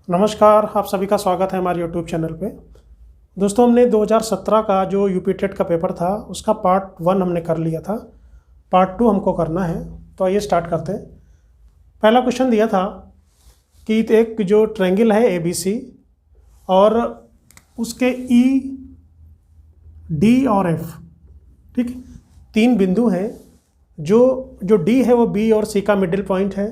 नमस्कार, आप सभी का स्वागत है हमारे YouTube चैनल पे। दोस्तों, हमने 2017 का जो यूपी टेट का पेपर था उसका पार्ट 1 हमने कर लिया था। पार्ट 2 हमको करना है, तो आइए स्टार्ट करते हैं। पहला क्वेश्चन दिया था कि एक जो ट्रायंगल है ABC और उसके E, D और F, ठीक, 3 बिंदु हैं। जो D है वो B और C का मिडिल पॉइंट है,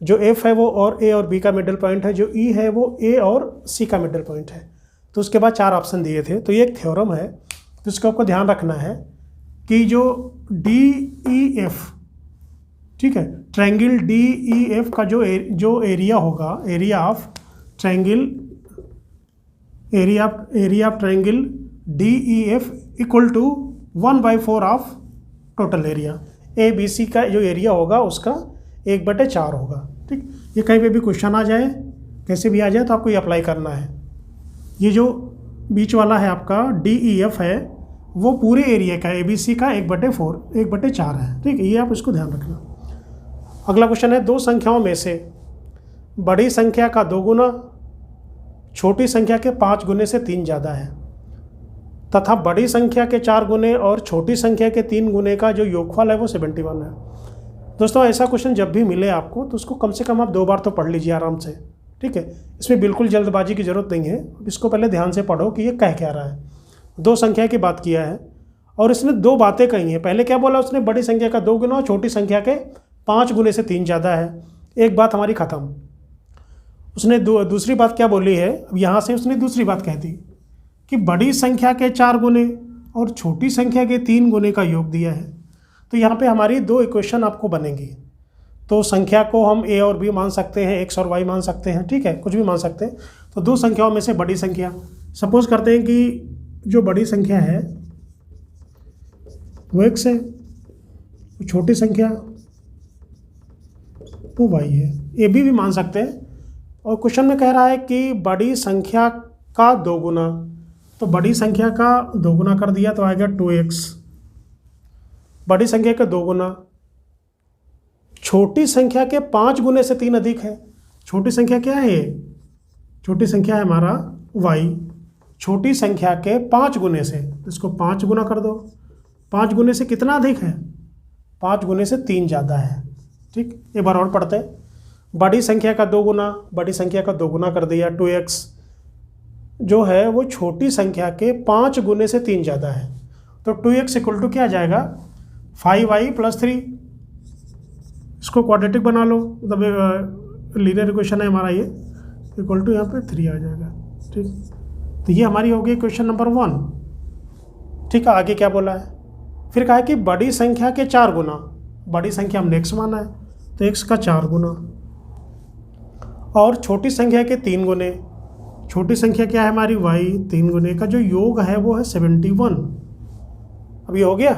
जो F है वो और A और B का मिडिल पॉइंट है, जो E है वो A और C का मिडिल पॉइंट है। तो उसके बाद 4 ऑप्शन दिए थे। तो ये एक थ्योरम है, तो इसको आपको ध्यान रखना है कि जो DEF, ठीक है, ट्रायंगल DEF का जो एरिया होगा, area of triangle DEF equal to 1/4 of total area. ABC का जो एरिया होगा उसका 1/4 होगा। ठीक, ये कहीं पे भी क्वेश्चन आ जाए, कैसे भी आ जाए, तो आपको ये अप्लाई करना है। ये जो बीच वाला है आपका DEF है वो पूरे एरिया का ABC का 1/4 है। ठीक है, ये आप इसको ध्यान रखना। अगला क्वेश्चन है, दो संख्याओं में से बड़ी संख्या का 2 गुना छोटी संख्या के 5 गुने से 3 ज़्यादा है तथा बड़ी संख्या के 4 गुने और छोटी संख्या के 3 गुने का जो योगफल है वो 71 है। दोस्तों, ऐसा क्वेश्चन जब भी मिले आपको तो उसको कम से कम आप 2 बार तो पढ़ लीजिए आराम से। ठीक है, इसमें बिल्कुल जल्दबाजी की ज़रूरत नहीं है। इसको पहले ध्यान से पढ़ो कि ये कह क्या रहा है। 2 संख्या की बात किया है और इसने 2 बातें कही हैं। पहले क्या बोला उसने, बड़ी संख्या का 2 गुना और छोटी संख्या के 5 गुने से 3 ज़्यादा है। एक बात हमारी ख़त्म। उसने दूसरी बात क्या बोली है, अब यहाँ से उसने दूसरी बात कह दी कि बड़ी संख्या के 4 गुने और छोटी संख्या के 3 गुने का योग दिया है। तो यहाँ पे हमारी 2 इक्वेशन आपको बनेंगी। तो संख्या को हम A और B मान सकते हैं, X और Y मान सकते हैं, ठीक है, कुछ भी मान सकते हैं। तो 2 संख्याओं में से बड़ी संख्या, सपोज करते हैं कि जो बड़ी संख्या है वो X है, छोटी संख्या वो Y है। AB भी मान सकते हैं। और क्वेश्चन में कह रहा है कि बड़ी संख्या का 2 गुना, तो बड़ी संख्या का 2 गुना कर दिया तो आएगा 2x। बड़ी संख्या का 2 गुना, छोटी संख्या के 5 गुने से 3 अधिक है। छोटी संख्या क्या है? छोटी संख्या है हमारा y। छोटी संख्या के 5 गुने से, तो इसको 5 गुना कर दो। 5 गुने से कितना अधिक है? 5 गुने से 3 ज़्यादा है। ठीक, एक बार और पढ़ते हैं। बड़ी संख्या का 2 गुना, बड़ी संख्या का 2 गुना कर दिया 2x, जो है वो छोटी संख्या के 5 गुने से 3 ज़्यादा है। तो 2x इक्वल टू क्या आ जाएगा? 5y + 3। इसको क्वाड्रेटिक बना लो, मतलब लीनियर इक्वेशन है हमारा ये, इक्वल टू यहाँ पे 3 आ जाएगा। ठीक, तो ये हमारी हो गई क्वेश्चन नंबर 1। ठीक है, आगे क्या बोला है? फिर कहा है कि बड़ी संख्या के 4 गुना, बड़ी संख्या हमने x माना है तो x का 4 गुना, और छोटी संख्या के 3 गुने, छोटी संख्या क्या है हमारी y, 3 गुने का जो योग है वो है 71। अब ये हो गया।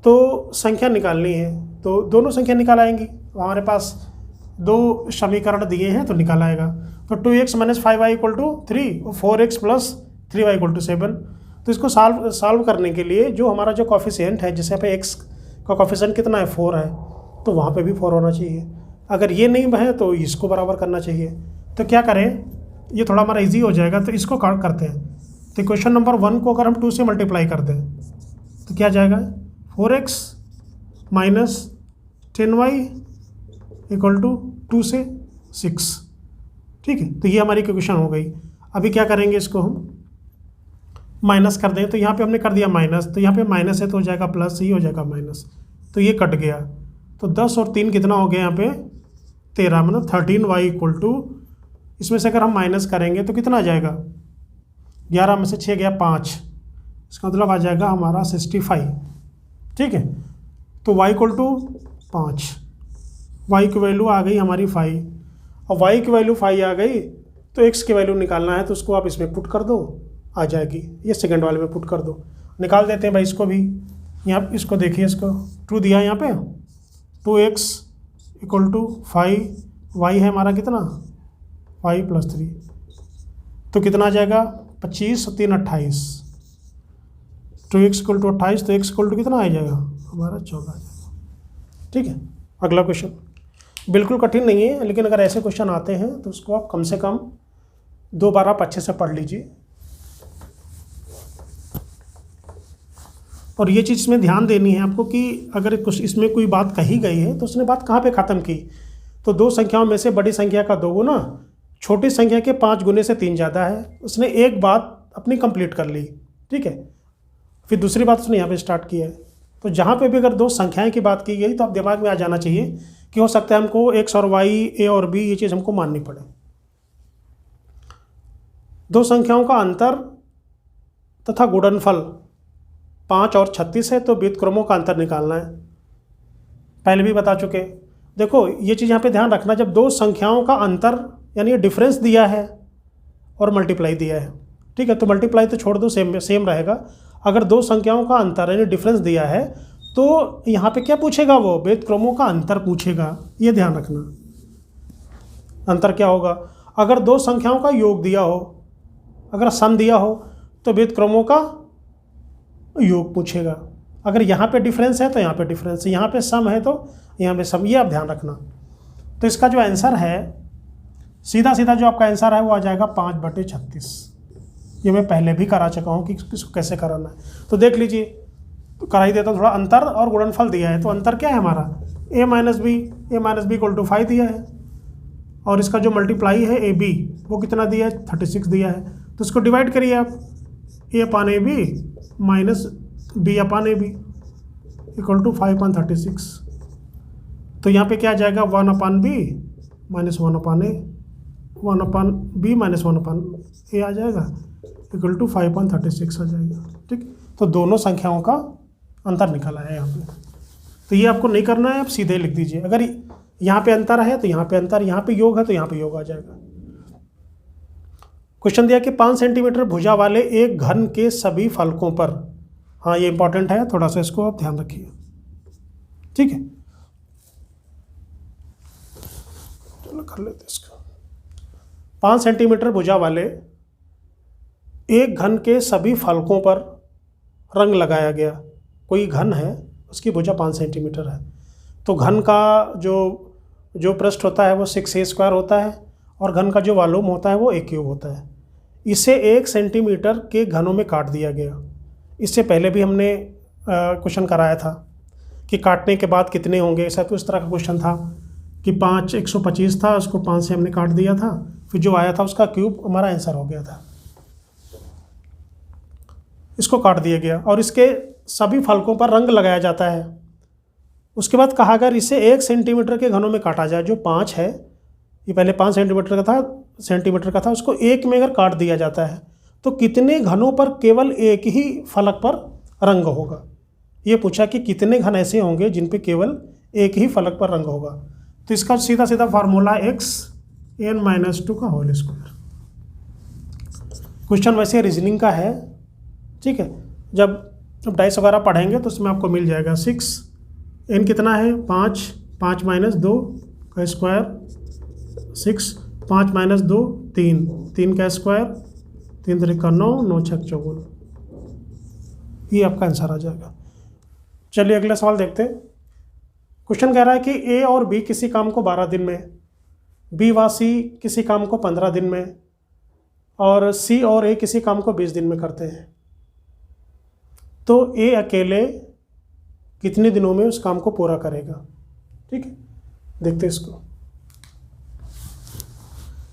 तो संख्या निकालनी है, तो दोनों संख्या निकाल आएंगी। हमारे पास 2 समीकरण दिए हैं तो निकाल आएगा। तो 2x - 5y = 3 और 4x + 3y = 7। तो इसको सॉल्व करने के लिए जो हमारा जो कॉफिशिएंट है, जैसे पे x का कॉफिशिएंट कितना है, 4 है, तो वहाँ पे भी 4 होना चाहिए। अगर ये नहीं है तो इसको बराबर करना चाहिए। तो क्या करें, ये थोड़ा हमारा इजी हो जाएगा, तो इसको करते हैं। तो क्वेश्चन नंबर 1 को अगर हम 2 से मल्टीप्लाई कर दें तो क्या जाएगा? 4x - 10y = 2 से 6। ठीक है, तो ये हमारी इक्वेशन हो गई। अभी क्या करेंगे, इसको हम माइनस कर दें। तो यहाँ पे हमने कर दिया माइनस, तो यहाँ पे माइनस है तो हो जाएगा प्लस, ये हो जाएगा माइनस, तो ये कट गया। तो 10 और 3 कितना हो गया यहाँ पे? 13, मतलब 13y = इसमें से अगर हम माइनस करेंगे तो कितना आ जाएगा? 11 में से 6 गया 5, इसका मतलब आ जाएगा हमारा 65। ठीक है, तो y = 5, y की वैल्यू आ गई हमारी 5, और y की वैल्यू 5 आ गई तो x की वैल्यू निकालना है, तो उसको आप इसमें पुट कर दो, आ जाएगी। ये सेकंड वाले में पुट कर दो, निकाल देते हैं भाई इसको भी। यहाँ इसको देखिए, इसको 2 दिया है यहाँ पे, 2x = 5, y है हमारा कितना? 5 + 3, तो कितना आ जाएगा? 25 और 3 28, 2x = 28, तो x = कितना आ जाएगा हमारा? 14 आ जाएगा। ठीक है, अगला क्वेश्चन। बिल्कुल कठिन नहीं है, लेकिन अगर ऐसे क्वेश्चन आते हैं तो उसको आप कम से कम 2 बार आप अच्छे से पढ़ लीजिए। और ये चीज़ इसमें ध्यान देनी है आपको कि अगर कुछ इसमें कोई बात कही गई है तो उसने बात कहाँ पे ख़त्म की। तो 2 संख्याओं में से बड़ी संख्या का 2 गुना छोटी संख्या के 5 गुने से 3 ज़्यादा है। उसने एक बात अपनी कंप्लीट कर ली, ठीक है। फिर दूसरी बात उसने यहाँ पे स्टार्ट की है। तो जहाँ पे भी अगर 2 संख्याएं की बात की गई तो आप दिमाग में आ जाना चाहिए कि हो सकता है हमको x और y, a और b ये चीज़ हमको माननी पड़े। 2 संख्याओं का अंतर तथा गुणनफल 5 और 36 है, तो व्युत्क्रमों का अंतर निकालना है। पहले भी बता चुके। देखो ये चीज़ यहाँ पे ध्यान रखना, जब 2 संख्याओं का अंतर यानी डिफरेंस दिया है और मल्टीप्लाई दिया है, ठीक है, तो मल्टीप्लाई तो छोड़ दो, सेम रहेगा। अगर 2 संख्याओं का अंतर यानी डिफरेंस दिया है तो यहाँ पे क्या पूछेगा, वो व्युत्क्रमों का अंतर पूछेगा, ये ध्यान रखना। अंतर क्या होगा, अगर 2 संख्याओं का योग दिया हो, अगर सम दिया हो तो व्युत्क्रमों का योग पूछेगा। अगर यहाँ पे डिफरेंस है तो यहाँ पे डिफरेंस, यहाँ पे सम है तो यहाँ पे सम, ये आप ध्यान रखना। तो इसका जो आंसर है, सीधा सीधा जो आपका आंसर है वो आ जाएगा 5/36। ये मैं पहले भी करा चुका हूँ कि इसको कैसे कराना है, तो देख लीजिए। तो करा ही देता हूँ। थोड़ा अंतर और गुणनफल दिया है, तो अंतर क्या है हमारा, a - b = 5 दिया है, और इसका जो मल्टीप्लाई है ab वो कितना दिया है, 36 दिया है। तो इसको डिवाइड करिए आप, a/ab माइनस b/ab = 5/36। तो यहाँ पे क्या आ जाएगा, 1/b minus 1/a, 1/b minus 1/a आ जाएगा = 5/36 आ जाएगा, ठीक। तो दोनों संख्याओं का अंतर निकला है यहाँ पे। तो ये आपको नहीं करना है, आप सीधे लिख दीजिए। अगर यहाँ पे अंतर है तो यहाँ पे अंतर, यहाँ पे योग है तो यहाँ पे योग आ जाएगा। क्वेश्चन दिया कि 5 सेंटीमीटर भुजा वाले एक घन के सभी फलकों पर, हाँ ये इंपॉर्टेंट है, थोड़ा सा इसको आप ध्यान रखिए, ठीक है। चलो कर लेते इसको। 5 सेंटीमीटर भुजा वाले एक घन के सभी फलकों पर रंग लगाया गया। कोई घन है, उसकी भुजा 5 सेंटीमीटर है, तो घन का जो पृष्ठ होता है वो 6a² होता है, और घन का जो वॉल्यूम होता है वो a³ होता है। इसे 1 सेंटीमीटर के घनों में काट दिया गया। इससे पहले भी हमने क्वेश्चन कराया था कि काटने के बाद कितने होंगे, ऐसा तो इस तरह का क्वेश्चन था कि 5 125 था, उसको 5 से हमने काट दिया था, फिर जो आया था उसका क्यूब हमारा आंसर हो गया था। इसको काट दिया गया और इसके सभी फलकों पर रंग लगाया जाता है। उसके बाद कहा अगर इसे 1 सेंटीमीटर के घनों में काटा जाए, जो 5 है, ये पहले 5 सेंटीमीटर का था, उसको 1 में अगर काट दिया जाता है तो कितने घनों पर केवल एक ही फलक पर रंग होगा। ये पूछा कि कितने घन ऐसे होंगे जिन पे केवल एक ही फलक पर रंग होगा। तो इसका सीधा सीधा फार्मूला x(n - 2) का होल स्क्वायर। क्वेश्चन वैसे रीजनिंग का है, ठीक है। जब डाइस वगैरह पढ़ेंगे तो उसमें आपको मिल जाएगा। 6 n कितना है, 5 - 2 का स्क्वायर, 6 5 - 2 3 का स्क्वायर, 3 3 का 9, 9 6 54, ये आपका आंसर आ जाएगा। चलिए अगला सवाल देखते हैं। क्वेश्चन कह रहा है कि ए और बी किसी काम को 12 दिन में, बी व सी किसी काम को 15 दिन में, और सी और ए किसी काम को 20 दिन में करते हैं। तो ए अकेले कितने दिनों में उस काम को पूरा करेगा, ठीक है। देखते हैं इसको।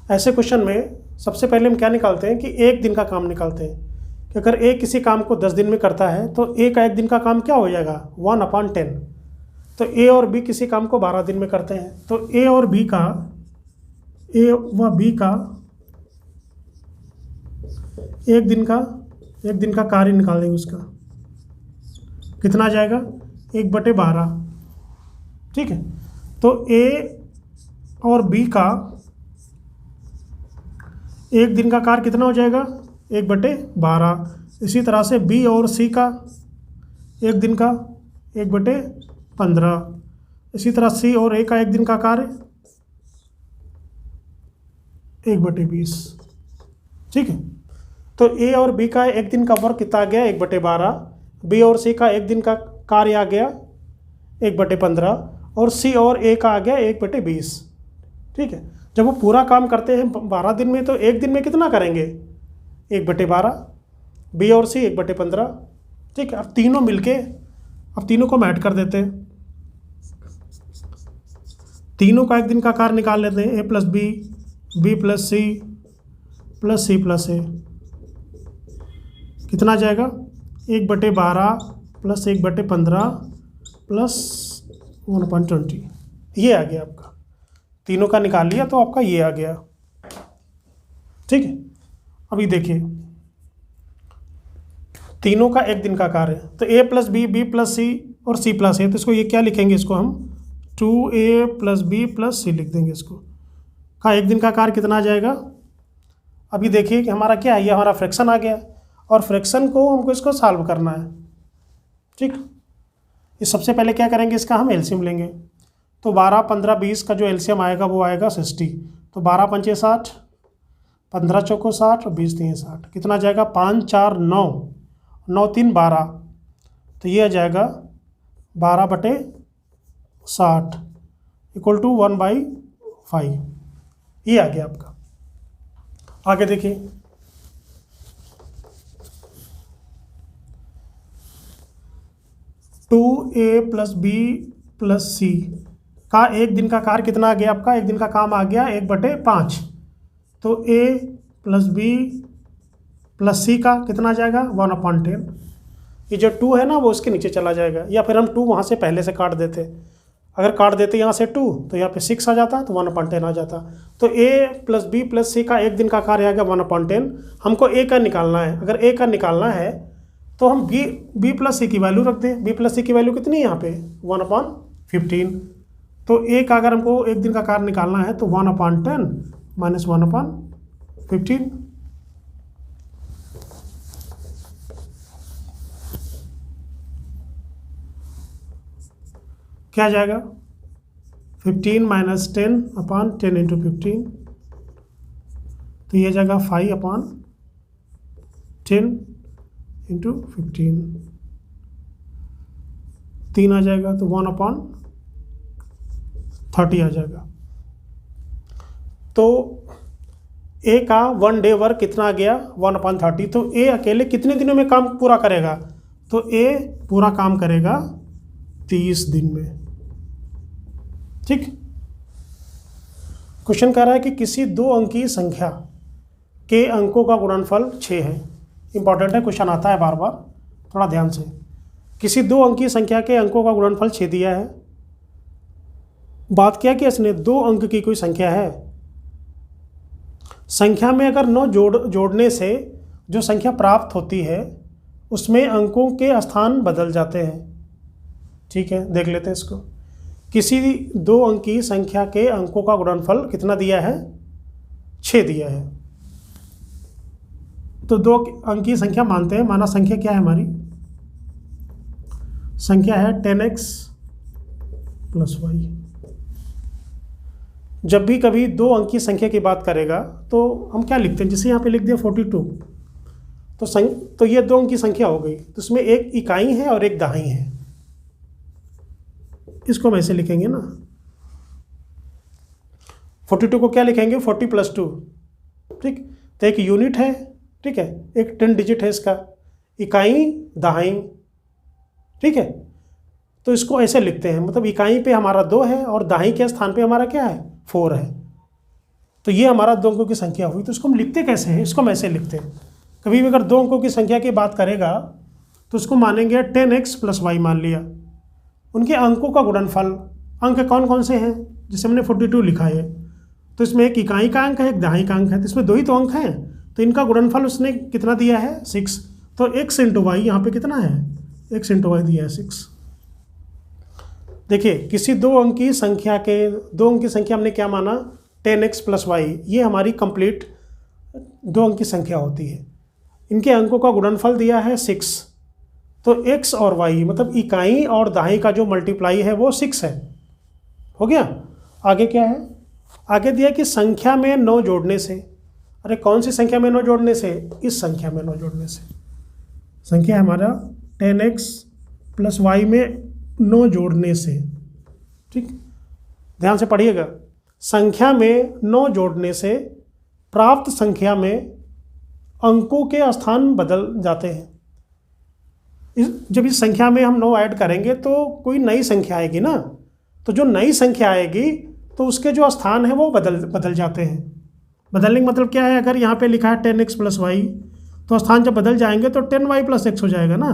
ऐसे क्वेश्चन में सबसे पहले हम क्या निकालते हैं कि 1 दिन का काम निकालते हैं कि अगर ए किसी काम को 10 दिन में करता है तो ए का 1 दिन का काम क्या हो जाएगा, 1/10। तो ए और बी किसी काम को 12 दिन में करते हैं, तो ए व बी का 1 दिन का कार्य निकाल देंगे। उसका कितना आ जाएगा, 1/12, ठीक है। तो ए और बी का 1 दिन का कार्य कितना हो जाएगा, 1/12। इसी तरह से बी और सी का 1 दिन का 1/15। इसी तरह सी और ए का 1 दिन का कार्य 1/20, ठीक है। तो ए और बी का 1 दिन का वर्क कितना आ गया, 1/12। बी और सी का 1 दिन का कार्य आ गया 1/15, और सी और ए का आ गया 1/20। ठीक है, जब वो पूरा काम करते हैं 12 दिन में, तो एक दिन में कितना करेंगे? 1/12। बी और सी 1/15। ठीक है, अब तीनों मिलके, अब तीनों को हम ऐड कर देते हैं। तीनों का एक दिन का कार्य निकाल लेते हैं, A plus B, B plus C plus C plus A. कितना आ जाएगा? 1/12 प्लस 1/15 प्लस 1/20। ये आ गया आपका, तीनों का निकाल लिया तो आपका ये आ गया। ठीक है, अभी देखिए तीनों का एक दिन का कार्य है, तो ए प्लस बी, बी प्लस सी और सी प्लस ए, तो इसको ये क्या लिखेंगे? इसको हम 2a प्लस बी प्लस सी लिख देंगे। इसको का एक दिन का कार्य कितना आ जाएगा? अभी देखिए कि हमारा क्या है, ये हमारा फ्रैक्शन आ गया, और फ्रैक्शन को हमको इसको सॉल्व करना है। ठीक, इस सबसे पहले क्या करेंगे, इसका हम एलसीएम लेंगे। तो 12, 15, 20 का जो एलसीएम आएगा वो आएगा 60। तो 12 पंचे 60, 15 चौको 60 और 20 तीन 60। कितना आ जाएगा? 5 4 9, 9 3 12। तो ये आ जाएगा 12/60 इक्वल टू 1/5। ये आ गया आपका। आगे देखिए, two A plus B plus C का एक दिन का कार्य कितना आ गया आपका? एक दिन का काम आ गया 1/5। तो ए प्लस बी प्लस सी का कितना आ जाएगा? 1/10। ये जो 2 है ना वो उसके नीचे चला जाएगा, या फिर हम 2 वहाँ से पहले से काट देते। अगर काट देते यहाँ से 2 तो यहाँ पे 6 आ जाता, तो 1/10 आ जाता। तो ए प्लस बी प्लस सी का एक दिन का कार्य आ गया 1/10। हमको ए का निकालना है। अगर ए का निकालना है तो हम बी प्लस सी की वैल्यू रख दें। बी प्लस सी की वैल्यू कितनी है यहाँ पे? 1/15। तो ए का अगर हमको एक दिन का कार्य निकालना है तो 1/10 माइनस 1/15। क्या आ जाएगा? 15 माइनस 10/10 इंटू 15। तो ये जाएगा 5/10 इंटू 15। 3 आ जाएगा, तो 1/30 आ जाएगा। तो ए का 1 डे वर्क कितना आ गया? 1/30। तो ए अकेले कितने दिनों में काम पूरा करेगा? तो ए पूरा काम करेगा 30 दिन में। ठीक, क्वेश्चन कह रहा है कि किसी 2 अंकीय संख्या के अंकों का गुणनफल 6 है। इंपॉर्टेंट है, क्वेश्चन आता है बार बार, थोड़ा ध्यान से। किसी 2 अंकीय संख्या के अंकों का गुणनफल 6 दिया है। बात क्या कि इसने 2 अंक की कोई संख्या है, संख्या में अगर 9 जोड़ने से जो संख्या प्राप्त होती है उसमें अंकों के स्थान बदल जाते हैं। ठीक है, देख लेते हैं इसको। किसी 2 अंकीय संख्या के अंकों का गुणनफल कितना दिया है? 6 दिया है। तो 2 अंकीय संख्या मानते हैं। माना संख्या क्या है हमारी? संख्या है 10x प्लस वाई। जब भी कभी 2 अंकीय संख्या की बात करेगा तो हम क्या लिखते हैं? जैसे यहाँ पे लिख दिया 42। तो ये 2 अंकीय संख्या हो गई, तो इसमें एक इकाई है और एक दहाई है। इसको हम ऐसे लिखेंगे ना, 42 को क्या लिखेंगे? 40 + 2। ठीक, तो एक यूनिट है, ठीक है, एक 10 डिजिट है इसका, इकाई दहाई। ठीक है, तो इसको ऐसे लिखते हैं, मतलब इकाई पे हमारा 2 है और दहाई के स्थान पे हमारा क्या है? 4 है। तो ये हमारा 2 अंकों की संख्या हुई। तो इसको हम लिखते कैसे हैं? इसको हम ऐसे लिखते हैं। कभी भी अगर 2 अंकों की संख्या की बात करेगा तो उसको मानेंगे 10x प्लस वाई मान लिया, उनके अंकों का गुणनफल। अंक कौन कौन से हैं? जैसे हमने 42 लिखा है, तो इसमें एक इकाई का अंक है, एक दहाई का अंक है, तो इसमें 2 ही तो अंक हैं, तो इनका गुणनफल उसने कितना दिया है? 6। तो x इंटू वाई यहाँ पर कितना है? x इंटू वाई दिया है 6। देखिए, किसी 2 अंकीय संख्या के 2 अंकीय संख्या हमने क्या माना? 10x plus Y. ये हमारी कंप्लीट 2 अंकीय संख्या होती है। इनके अंकों का गुणनफल दिया है 6। तो x और y मतलब इकाई और दहाई का जो मल्टीप्लाई है वो 6 है। हो गया। आगे क्या है? आगे दिया कि संख्या में 9 जोड़ने से। अरे कौन सी संख्या में 9 जोड़ने से? इस संख्या में 9 जोड़ने से। संख्या है हमारा 10x प्लस वाई में 9 जोड़ने से। ठीक, ध्यान से पढ़िएगा। संख्या में 9 जोड़ने से प्राप्त संख्या में अंकों के स्थान बदल जाते हैं। जब इस संख्या में हम 9 ऐड करेंगे तो कोई नई संख्या आएगी ना, तो जो नई संख्या आएगी तो उसके जो स्थान है वो बदल जाते हैं। बदलने का मतलब क्या है, अगर यहाँ पे लिखा है 10x + y, तो स्थान जब बदल जाएंगे तो 10y + x हो जाएगा ना,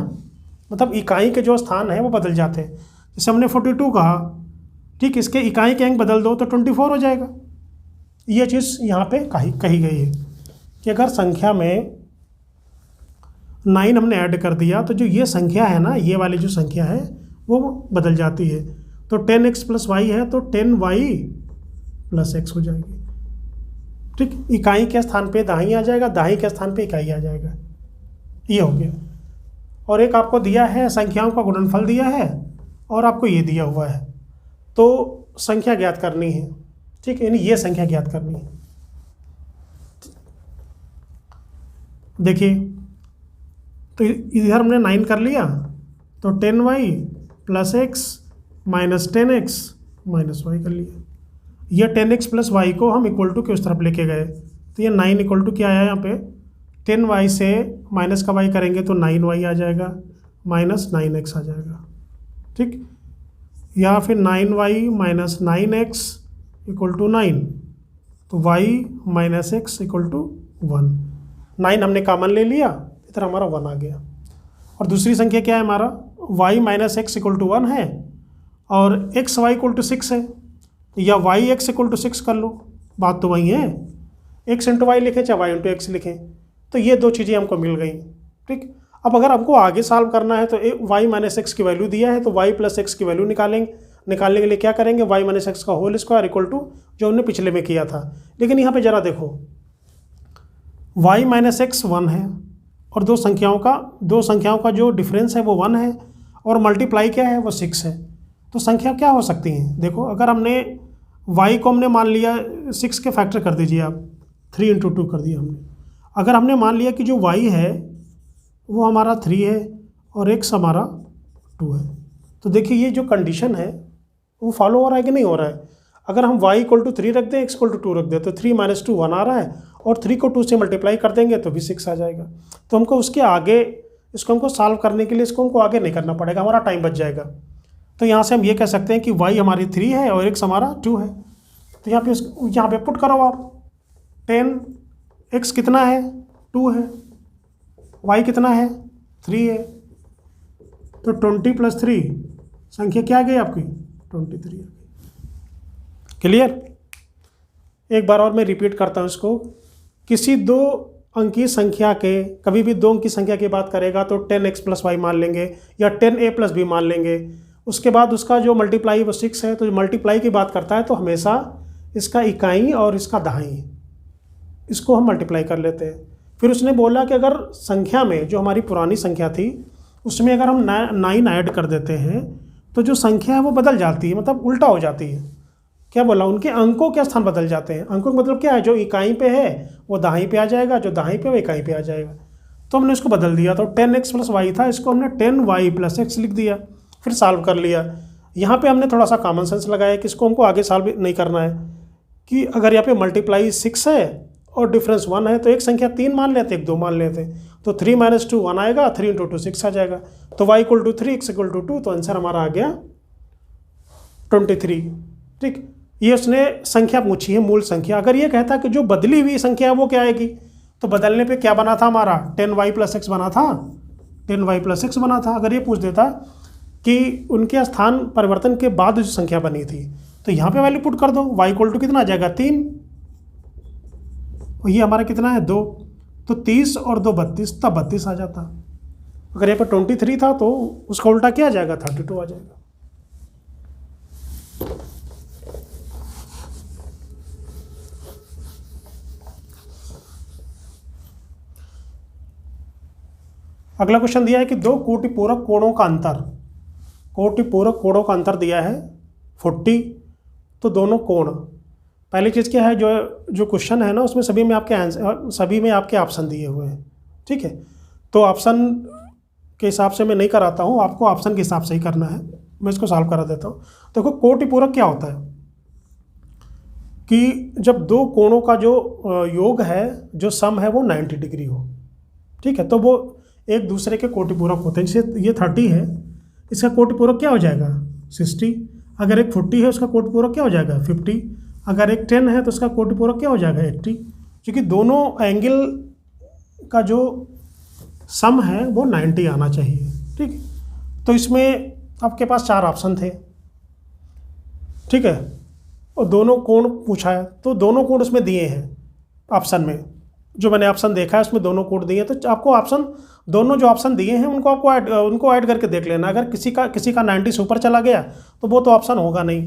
मतलब इकाई के जो स्थान है वो बदल जाते हैं। जैसे हमने 42 कहा, ठीक, इसके इकाई के अंक बदल दो तो 24 हो जाएगा। ये चीज़ यहाँ पे कही गई है कि अगर संख्या में 9 हमने ऐड कर दिया तो जो ये संख्या है ना, ये वाली जो संख्या है वो बदल जाती है। तो 10x + y है तो 10y + x हो जाएगी। ठीक, इकाई के स्थान पे दाई आ जाएगा, दाई के स्थान पे इकाई आ जाएगा। ये हो गया। और एक आपको दिया है, संख्याओं का गुणनफल दिया है और आपको ये दिया हुआ है, तो संख्या ज्ञात करनी है। ठीक, यानी ये संख्या ज्ञात करनी है। देखिए, तो इधर हमने 9 कर लिया तो 10y + x - 10x - y कर लिया। ये 10x + y को हम इक्वल टू के उस तरफ लेके गए, तो ये 9 इक्वल टू क्या आया यहाँ पे, 10y से माइनस का y करेंगे तो 9y आ जाएगा, -9x आ जाएगा। ठीक, या फिर 9y - 9x = 9, तो y - x = 1। 9 हमने कॉमन ले लिया, इधर हमारा 1 आ गया। और दूसरी संख्या क्या है हमारा, y - x = 1 है और xy = 6 है, या yx = 6 कर लो, बात तो वही है। x × y लिखें चाहे y × x लिखें, तो ये दो चीज़ें हमको मिल गई। ठीक, अब अगर हमको आगे सॉल्व करना है तो y - x की वैल्यू दिया है तो y + x की वैल्यू निकालने के लिए क्या करेंगे, y - x का होल स्क्वायर = जो हमने पिछले में किया था। लेकिन यहाँ पे ज़रा देखो, y - x 1 है और दो संख्याओं का जो डिफरेंस है वो 1 है और मल्टीप्लाई क्या है वो 6 है। तो संख्या क्या हो सकती है, देखो, अगर हमने y को हमने मान लिया 6 के फैक्टर कर दीजिए आप, 3 × 2 कर दिया हमने। अगर हमने मान लिया कि जो y है वो हमारा 3 है और x हमारा 2 है, तो देखिए ये जो कंडीशन है वो फॉलो हो रहा है कि नहीं हो रहा है। अगर हम y = 3 रख दें, x = 2 रख दें, तो 3 - 2 1 आ रहा है और 3 को 2 से मल्टीप्लाई कर देंगे तो भी 6 आ जाएगा। तो हमको उसके आगे, इसको हमको सॉल्व करने के लिए इसको हमको आगे नहीं करना पड़ेगा, हमारा टाइम बच जाएगा। तो यहाँ से हम ये कह सकते हैं कि y हमारी 3 है और x हमारा 2 है। तो यहाँ पे पुट करो आप, 10, x कितना है 2 है, y कितना है 3 है, तो 20 + 3 संख्या क्या आ गई आपकी 23 आ गई। क्लियर। एक बार और मैं रिपीट करता हूँ इसको, किसी 2 अंकी संख्या के, कभी भी 2 अंकी संख्या की बात करेगा तो 10x + y मान लेंगे या 10a + b मान लेंगे। उसके बाद उसका जो मल्टीप्लाई वो 6 है, तो जो मल्टीप्लाई की बात करता है तो हमेशा इसका इकाई और इसका दहाई, इसको हम मल्टीप्लाई कर लेते हैं। फिर उसने बोला कि अगर संख्या में जो हमारी पुरानी संख्या थी उसमें अगर हम 9 ऐड कर देते हैं तो जो संख्या है वो बदल जाती है, मतलब उल्टा हो जाती है। क्या बोला, उनके अंकों के स्थान बदल जाते हैं। अंकों का मतलब क्या है, जो इकाई पे है वो दहाई पे आ जाएगा, जो दहाई पे वो इकाई पे आ जाएगा। तो हमने इसको बदल दिया, तो 10x + y था, इसको हमने 10y + x लिख दिया, फिर सॉल्व कर लिया। यहाँ पे हमने थोड़ा सा कॉमन सेंस लगाया कि इसको हमको आगे सॉल्व नहीं करना है, कि अगर यहाँ पे मल्टीप्लाई 6 है और डिफरेंस 1 है तो एक संख्या 3 मान लेते, एक 2 मान लेते, तो 3 - 2 1 आएगा, 3 × 2 6 आ जाएगा। तो y = 3, x = 2, तो आंसर हमारा आ गया 23। ठीक, ये उसने संख्या पूछी है, मूल संख्या। अगर ये कहता कि जो बदली हुई संख्या है वो क्या आएगी, तो बदलने पे क्या बना था हमारा 10y + x बना था, 10y + x बना था। अगर ये पूछ देता कि उनके स्थान परिवर्तन के बाद जो संख्या बनी थी, तो यहाँ पे वैल्यू पुट कर दो, y = कितना आ जाएगा 3, और ये हमारा कितना है 2, तो 30 और 2 32, तब 32 आ जाता। अगर यहाँ पर 23 था तो उसका उल्टा क्या आ जाएगा 32 आ जाएगा। अगला क्वेश्चन दिया है कि 2 कोटिपूरक कोणों का अंतर, कोटिपूरक कोणों का अंतर दिया है 40, तो दोनों कोण, पहली चीज़ क्या है, जो क्वेश्चन है ना उसमें सभी में आपके ऑप्शन दिए हुए हैं। ठीक है, तो ऑप्शन के हिसाब से मैं नहीं कराता हूँ, आपको ऑप्शन के हिसाब से ही करना है। मैं इसको सॉल्व करा देता हूँ। देखो कोटि पूरक क्या होता है कि जब दो कोणों का जो योग है, जो सम है, वो 90 डिग्री हो, ठीक है, तो वो एक दूसरे के कोटि पूरक होते हैं। जैसे ये 30 है, इसका कोटि पूरक क्या हो जाएगा 60। अगर एक 40 है, उसका कोटि पूरक क्या हो जाएगा 50। अगर एक 10 है तो उसका कोटि पूरक क्या हो जाएगा 80। क्योंकि दोनों एंगल का जो सम है वो 90 आना चाहिए, ठीक है। तो इसमें आपके पास 4 ऑप्शन थे, ठीक है, और दोनों कोण पूछा है, तो दोनों कोण उसमें दिए हैं ऑप्शन में। जो मैंने ऑप्शन देखा है उसमें दोनों कोण दिए हैं, तो आपको ऑप्शन दोनों जो ऑप्शन दिए हैं उनको ऐड करके देख लेना। अगर किसी का 90 से ऊपर चला गया तो वो तो ऑप्शन होगा नहीं,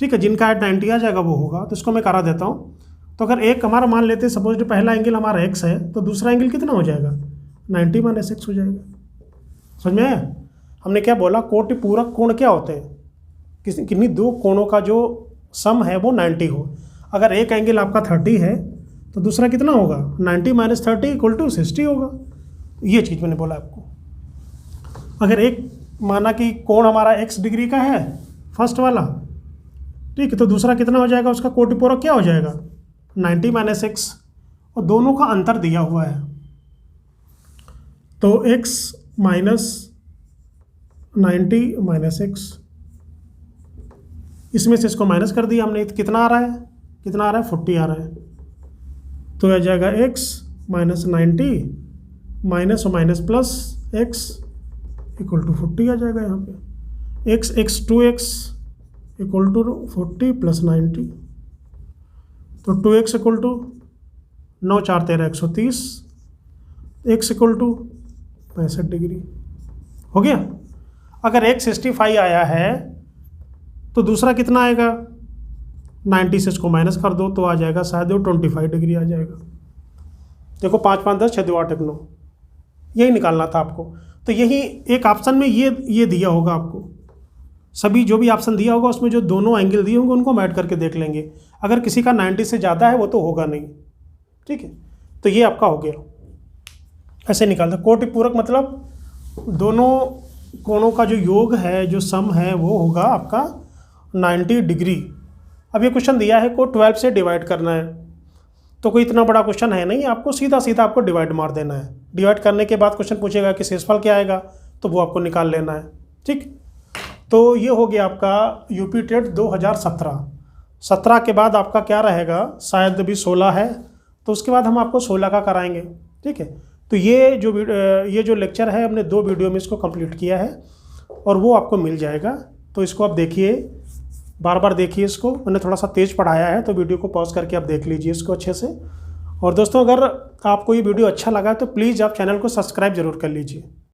ठीक है। जिनका ऐड 90 आ जाएगा वो होगा। तो इसको मैं करा देता हूँ। तो अगर एक हमारा मान लेते हैं, सपोज पहला एंगल हमारा x है, तो दूसरा एंगल कितना हो जाएगा 90 - x हो जाएगा। समझ में आया? हमने क्या बोला, कोटि पूरक कोण क्या होते हैं, किन्हीं दो कोणों का जो सम है वो 90 हो। अगर एक एंगल आपका 30 है तो दूसरा कितना होगा 90 - 30 = 60 होगा। ये चीज़ मैंने बोला आपको। अगर एक माना कि कोण हमारा x डिग्री का है फर्स्ट वाला, ठीक है, तो दूसरा कितना हो जाएगा, उसका कोटि पूरक क्या हो जाएगा 90 - x, और दोनों का अंतर दिया हुआ है। तो x - 90 - x, इसमें से इसको माइनस कर दिया हमने, तो कितना आ रहा है 40 आ रहा है। तो आ जाएगा x - 90 माइनस और माइनस प्लस x = 40 आ जाएगा यहाँ पे। x 2x = 40 + 90, तो 2x = 9 4 13 130, x = 65 डिग्री हो गया। अगर x 65 आया है तो दूसरा कितना आएगा 90 से इसको माइनस कर दो तो आ जाएगा शायद वो 25 डिग्री आ जाएगा। देखो 5 5 10 6 2 8 1 9, यही निकालना था आपको। तो यही एक ऑप्शन में ये दिया होगा आपको, सभी जो भी ऑप्शन दिया होगा उसमें जो दोनों एंगल दिए होंगे उनको हम ऐड करके देख लेंगे। अगर किसी का 90 से ज़्यादा है वो तो होगा नहीं, ठीक है। तो ये आपका हो गया, ऐसे निकालता। कोटि पूरक मतलब दोनों कोणों का जो योग है, जो सम है, वो होगा आपका 90 डिग्री। अब ये क्वेश्चन दिया है को 12 से डिवाइड करना है, तो कोई इतना बड़ा क्वेश्चन है नहीं, आपको सीधा सीधा आपको डिवाइड मार देना है। डिवाइड करने के बाद क्वेश्चन पूछेगा कि शेषफल क्या आएगा, तो वो आपको निकाल लेना है, ठीक। तो ये हो गया आपका यूपी टेट 2017 के बाद आपका क्या रहेगा, शायद अभी 16 है, तो उसके बाद हम आपको 16 का कराएंगे, ठीक है। तो ये जो लेक्चर है हमने 2 वीडियो में इसको कंप्लीट किया है और वो आपको मिल जाएगा। तो इसको आप देखिए, बार बार देखिए इसको, मैंने थोड़ा सा तेज़ पढ़ाया है तो वीडियो को पॉज करके आप देख लीजिए इसको अच्छे से। और दोस्तों अगर आपको ये वीडियो अच्छा लगा तो प्लीज़ आप चैनल को सब्सक्राइब ज़रूर कर लीजिए।